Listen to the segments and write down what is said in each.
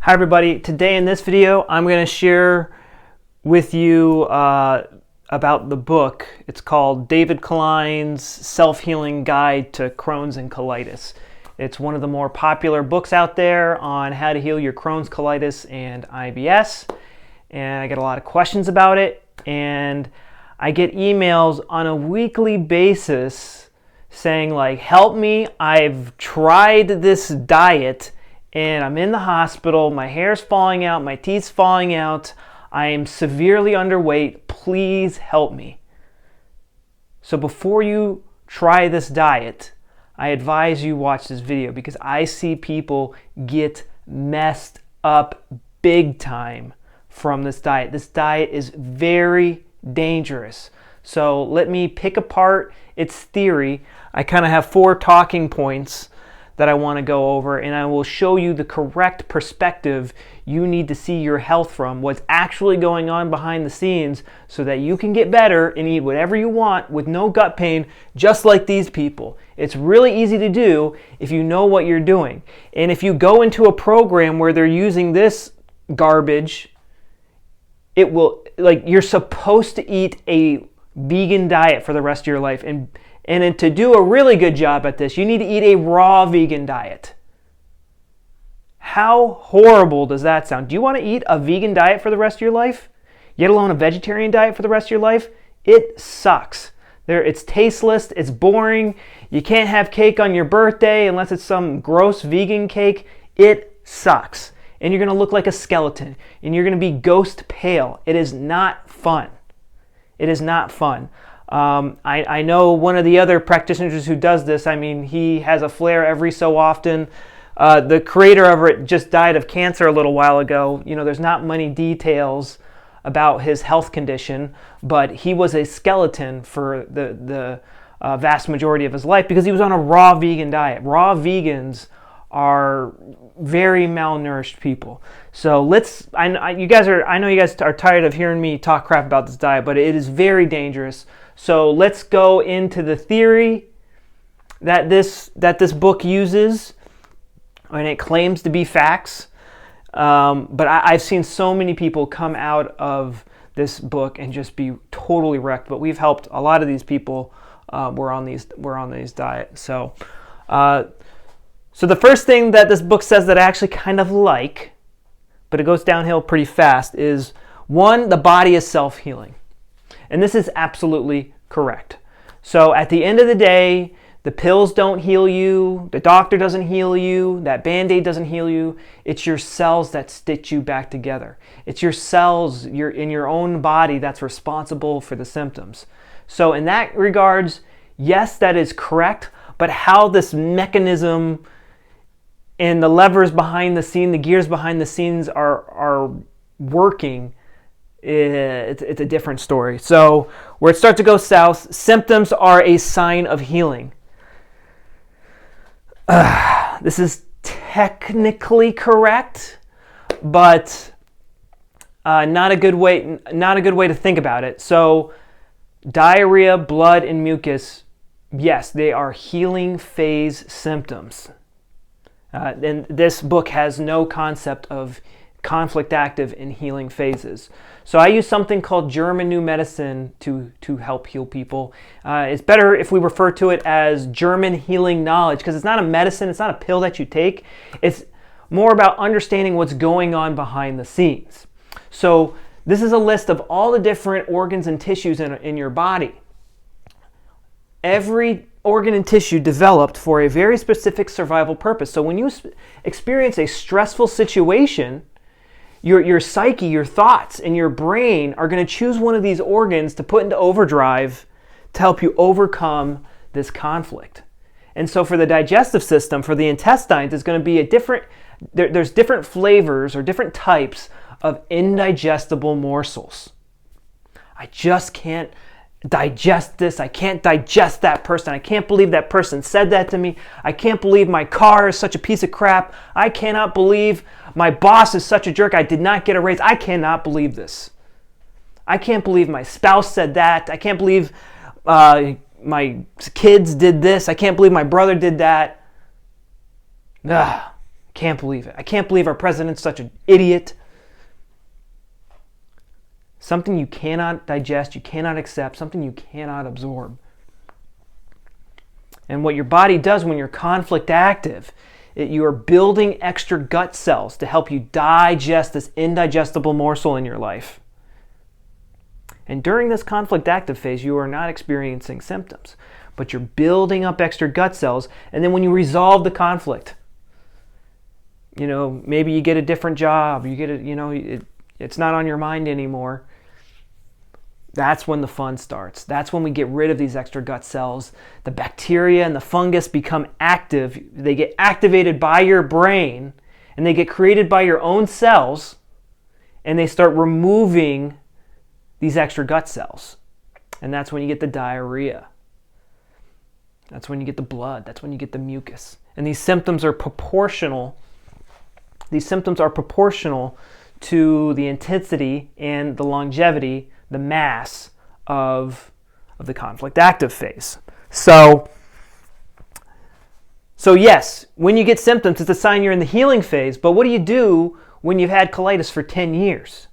Hi everybody, today in this video I'm going to share with you about the book. It's called David Klein's Self-Healing Guide to Crohn's and Colitis. It's one of the more popular books out there on how to heal your Crohn's, colitis, and IBS. And I get a lot of questions about it, and I get emails on a weekly basis saying like, help me, I've tried this diet and I'm in the hospital, my hair's falling out, my teeth's falling out, I am severely underweight, please help me. So before you try this diet, I advise you watch this video because I see people get messed up big time from this diet. This diet is very dangerous. So let me pick apart its theory. I kind of have 4 talking points that I want to go over, and I will show you the correct perspective you need to see your health from, what's actually going on behind the scenes, so that you can get better and eat whatever you want with no gut pain, just like these people. It's really easy to do if you know what you're doing. And if you go into a program where they're using this garbage, it will, like, you're supposed to eat a vegan diet for the rest of your life, and to do a really good job at this, you need to eat a raw vegan diet. How horrible does that sound? Do you want to eat a vegan diet for the rest of your life? Yet alone a vegetarian diet for the rest of your life? It sucks. It's tasteless, it's boring, you can't have cake on your birthday unless it's some gross vegan cake. It sucks. And you're going to look like a skeleton, and you're going to be ghost pale. It is not fun. It is not fun. I know one of the other practitioners who does this. I mean, he has a flare every so often. The creator of it just died of cancer a little while ago. You know, there's not many details about his health condition, but he was a skeleton for the vast majority of his life because he was on a raw vegan diet. Raw vegans are very malnourished people. So I know you guys are tired of hearing me talk crap about this diet, but it is very dangerous. So let's go into the theory that this book uses, and it claims to be facts. But I've seen so many people come out of this book and just be totally wrecked. But we've helped a lot of these people. We're on these diets. So the first thing that this book says that I actually kind of like, but it goes downhill pretty fast, is 1, the body is self-healing. And this is absolutely correct. So at the end of the day, the pills don't heal you, the doctor doesn't heal you, that Band-Aid doesn't heal you. It's your cells that stitch you back together. It's your cells in your own body that's responsible for the symptoms. So in that regards, yes, that is correct, but how this mechanism and the levers behind the scene, the gears behind the scenes are working, it's a different story. So where it starts to go south, symptoms are a sign of healing. This is technically correct, but not a good way to think about it. So diarrhea, blood, and mucus, yes, they are healing phase symptoms. And this book has no concept of conflict active and healing phases. So I use something called German New Medicine to help heal people. It's better if we refer to it as German healing knowledge, because it's not a medicine, it's not a pill that you take. It's more about understanding what's going on behind the scenes. So this is a list of all the different organs and tissues in your body. Every organ and tissue developed for a very specific survival purpose. So when you experience a stressful situation, your psyche, your thoughts, and your brain are going to choose one of these organs to put into overdrive to help you overcome this conflict. And so for the digestive system, for the intestines, it's going to be there's different flavors or different types of indigestible morsels. I just can't digest this. I can't digest that person. I can't believe that person said that to me. I can't believe my car is such a piece of crap. I cannot believe my boss is such a jerk. I did not get a raise. I cannot believe this. I can't believe my spouse said that. I can't believe my kids did this. I can't believe my brother did that. Can't believe it. I can't believe our president's such an idiot. Something you cannot digest, you cannot accept, something you cannot absorb. And what your body does when you're conflict active, you are building extra gut cells to help you digest this indigestible morsel in your life. And during this conflict active phase, you are not experiencing symptoms, but you're building up extra gut cells. And then when you resolve the conflict, maybe you get a different job, it's not on your mind anymore. That's when the fun starts. That's when we get rid of these extra gut cells. The bacteria and the fungus become active. They get activated by your brain, and they get created by your own cells, and they start removing these extra gut cells. And that's when you get the diarrhea. That's when you get the blood. That's when you get the mucus. And these symptoms are proportional. These symptoms are proportional to the intensity and the longevity, the mass of the conflict active phase. So yes, when you get symptoms, it's a sign you're in the healing phase. But what do you do when you've had colitis for 10 years?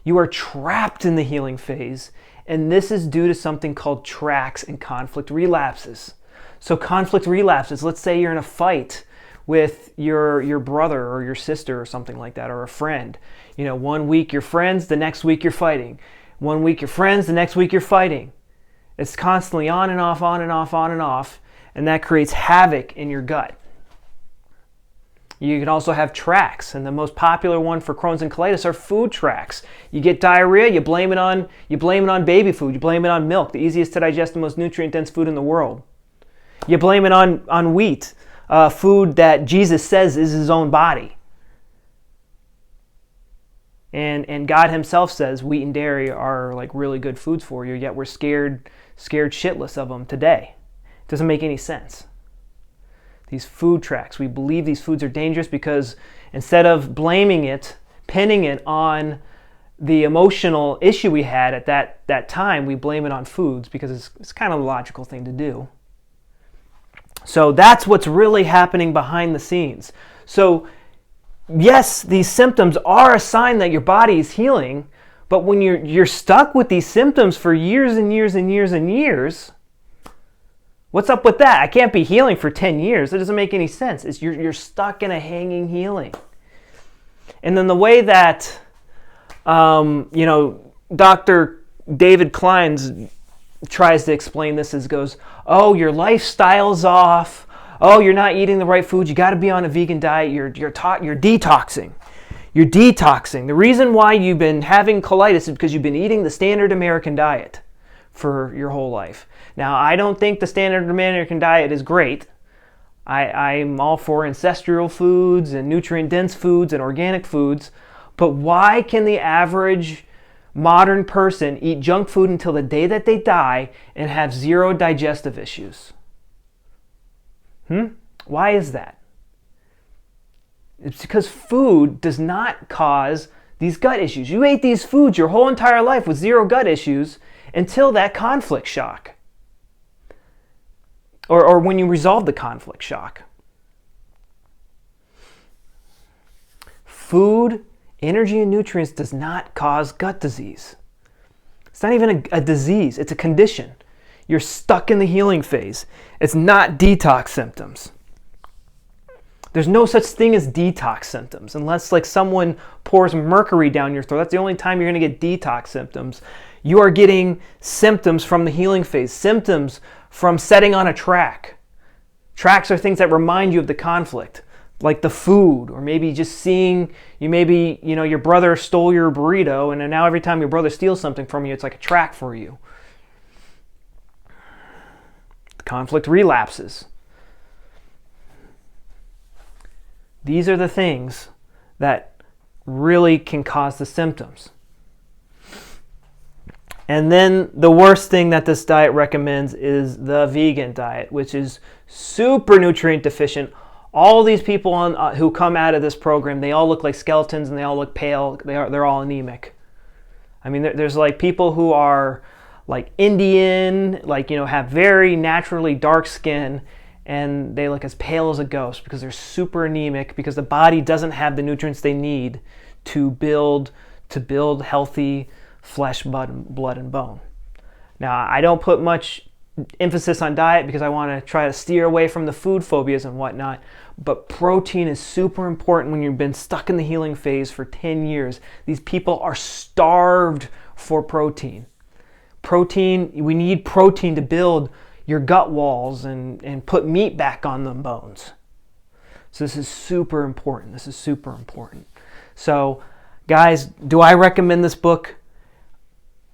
You are trapped in the healing phase, and this is due to something called tracts and conflict relapses. So conflict relapses, let's say you're in a fight with your brother or your sister or something like that, or a friend. 1 week you're friends, the next week you're fighting. 1 week you're friends, the next week you're fighting. It's constantly on and off, on and off, on and off, and that creates havoc in your gut. You can also have tracts, and the most popular one for Crohn's and colitis are food tracts. You get diarrhea, you blame it on baby food, you blame it on milk, the easiest to digest, the most nutrient-dense food in the world. You blame it on wheat, food that Jesus says is his own body. And God himself says wheat and dairy are like really good foods for you, yet we're scared shitless of them today. It doesn't make any sense. These food tracts, we believe these foods are dangerous because instead of blaming it, pinning it on the emotional issue we had at that time, we blame it on foods because it's kind of a logical thing to do. So that's what's really happening behind the scenes. So yes, these symptoms are a sign that your body is healing, but when you're stuck with these symptoms for years and years and years and years, what's up with that? I can't be healing for 10 years. It doesn't make any sense. You're stuck in a hanging healing. And then the way that, Dr. David Klein tries to explain this goes, oh, your lifestyle's off. Oh, you're not eating the right food. You got to be on a vegan diet. You're detoxing. You're detoxing. The reason why you've been having colitis is because you've been eating the standard American diet for your whole life. Now, I don't think the standard American diet is great. I'm all for ancestral foods and nutrient-dense foods and organic foods. But why can the average modern person eat junk food until the day that they die and have zero digestive issues? Why is that? It's because food does not cause these gut issues. You ate these foods your whole entire life with zero gut issues until that conflict shock. Or when you resolve the conflict shock. Food, energy, and nutrients does not cause gut disease. It's not even a disease, it's a condition. You're stuck in the healing phase. It's not detox symptoms. There's no such thing as detox symptoms unless like someone pours mercury down your throat. That's the only time you're going to get detox symptoms. You are getting symptoms from the healing phase, symptoms from setting on a track. Tracks are things that remind you of the conflict, like the food, or maybe just seeing your brother stole your burrito, and now every time your brother steals something from you, it's like a track for you. Conflict relapses. These are the things that really can cause the symptoms. And then the worst thing that this diet recommends is the vegan diet, which is super nutrient deficient. All these people who come out of this program, they all look like skeletons and they all look pale. They're all anemic. I mean, there's like people who are like Indian, have very naturally dark skin, and they look as pale as a ghost because they're super anemic, because the body doesn't have the nutrients they need to build healthy flesh, blood, and bone. Now, I don't put much emphasis on diet because I want to try to steer away from the food phobias and whatnot, but protein is super important when you've been stuck in the healing phase for 10 years. These people are starved for protein. We need protein to build your gut walls and put meat back on them bones. So this is super important. So guys, do I recommend this book?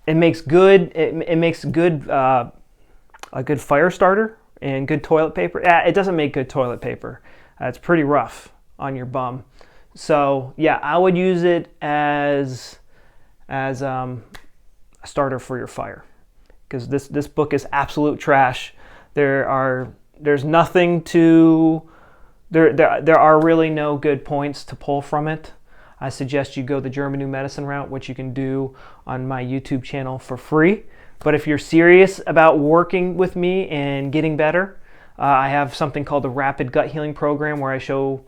It makes a good fire starter and good toilet paper. It doesn't make good toilet paper. It's pretty rough on your bum. So yeah, I would use it as a starter for your fire, because this book is absolute trash. There are really no good points to pull from it. I suggest you go the German New Medicine route, which you can do on my YouTube channel for free. But if you're serious about working with me and getting better, I have something called the Rapid Gut Healing Program, where I show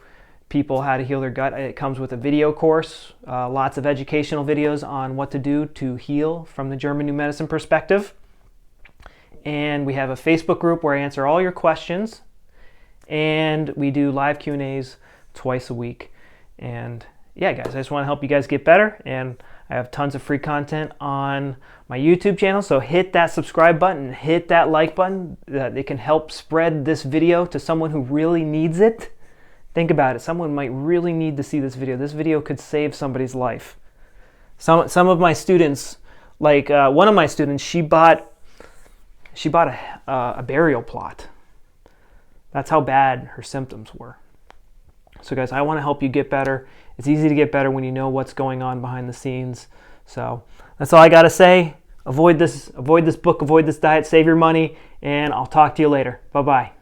people how to heal their gut. It comes with a video course, lots of educational videos on what to do to heal from the German New Medicine perspective. And we have a Facebook group where I answer all your questions, and we do live Q&As twice a week. And yeah, guys, I just want to help you guys get better, and I have tons of free content on my YouTube channel, so hit that subscribe button, hit that like button. It can help spread this video to someone who really needs it. Think about it, someone might really need to see this video. This video could save somebody's life. Some of my students, like one of my students, she bought a burial plot. That's how bad her symptoms were. So guys, I want to help you get better. It's easy to get better when you know what's going on behind the scenes. So that's all I got to say. Avoid this book, avoid this diet, save your money, and I'll talk to you later. Bye-bye.